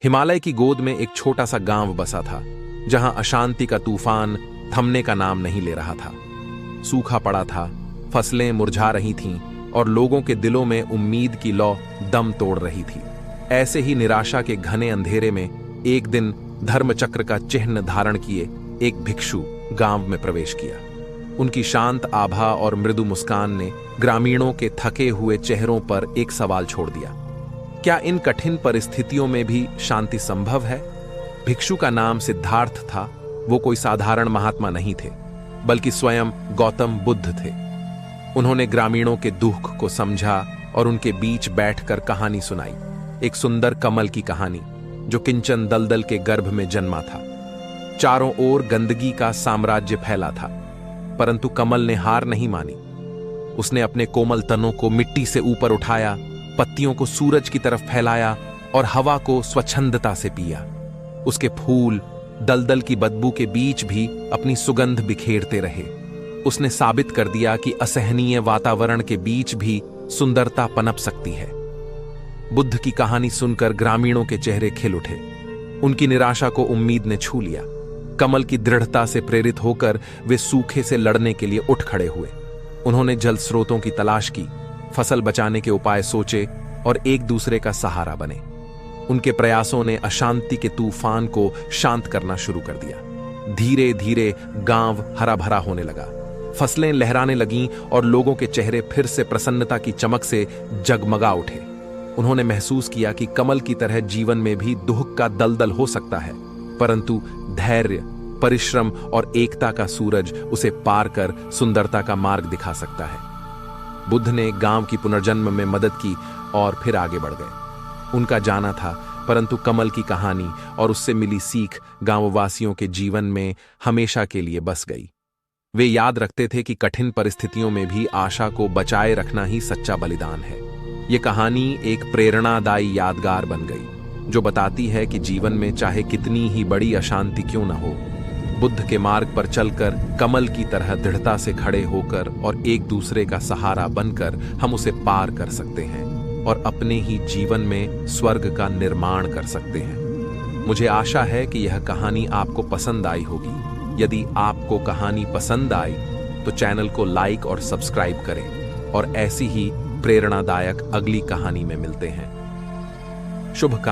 हिमालय की गोद में एक छोटा सा गांव बसा था, जहां अशांति का तूफान थमने का नाम नहीं ले रहा था। सूखा पड़ा था, फसलें मुरझा रही थीं और लोगों के दिलों में उम्मीद की लौ दम तोड़ रही थी। ऐसे ही निराशा के घने अंधेरे में एक दिन धर्मचक्र का चिन्ह धारण किए एक भिक्षु गांव में प्रवेश किया। उनकी शांत आभा और मृदु मुस्कान ने ग्रामीणों के थके हुए चेहरों पर एक सवाल छोड़ दिया। क्या इन कठिन परिस्थितियों में भी शांति संभव है? भिक्षु का नाम सिद्धार्थ था। वो कोई साधारण महात्मा नहीं थे, बल्कि स्वयं गौतम बुद्ध थे। उन्होंने ग्रामीणों के दुख को समझा और उनके बीच बैठकर कहानी सुनाई। एक सुंदर कमल की कहानी जो किंचन दलदल के गर्भ में जन्मा था। चारों ओर गंदगी का साम्राज्य फैला था, परंतु कमल ने हार नहीं मानी। उसने अपने कोमल तनों को मिट्टी से ऊपर उठाया, पत्तियों को सूरज की तरफ फैलाया और हवा को स्वच्छंदता से पिया। उसके फूल दलदल की बदबू के बीच भी अपनी सुगंध बिखेरते रहे। उसने साबित कर दिया कि असहनीय वातावरण के बीच भी सुंदरता पनप सकती है। बुद्ध की कहानी सुनकर ग्रामीणों के चेहरे खिल उठे। उनकी निराशा को उम्मीद ने छू लिया। कमल की दृढ़ता से प्रेरित होकर वे सूखे से लड़ने के लिए उठ खड़े हुए। उन्होंने जल स्रोतों की तलाश की, फसल बचाने के उपाय सोचे और एक दूसरे का सहारा बने। उनके प्रयासों ने अशांति के तूफान को शांत करना शुरू कर दिया। धीरे धीरे गांव हरा भरा होने लगा, फसलें लहराने लगीं और लोगों के चेहरे फिर से प्रसन्नता की चमक से जगमगा उठे। उन्होंने महसूस किया कि कमल की तरह जीवन में भी दुख का दलदल हो सकता है, परंतु धैर्य, परिश्रम और एकता का सूरज उसे पार कर सुंदरता का मार्ग दिखा सकता है। बुद्ध ने गांव की पुनर्जन्म में मदद की और फिर आगे बढ़ गए। उनका जाना था, परंतु कमल की कहानी और उससे मिली सीख गांववासियों के जीवन में हमेशा के लिए बस गई। वे याद रखते थे कि कठिन परिस्थितियों में भी आशा को बचाए रखना ही सच्चा बलिदान है। ये कहानी एक प्रेरणादायी यादगार बन गई, जो बताती है कि जीवन में चाहे कितनी ही बड़ी अशांति क्यों न हो, बुद्ध के मार्ग पर चलकर कमल की तरह दृढ़ता से खड़े होकर और एक दूसरे का सहारा बनकर हम उसे पार कर सकते हैं और अपने ही जीवन में स्वर्ग का निर्माण कर सकते हैं। मुझे आशा है कि यह कहानी आपको पसंद आई होगी। यदि आपको कहानी पसंद आई तो चैनल को लाइक और सब्सक्राइब करें और ऐसी ही प्रेरणादायक अगली कहानी में मिलते हैं। शुभ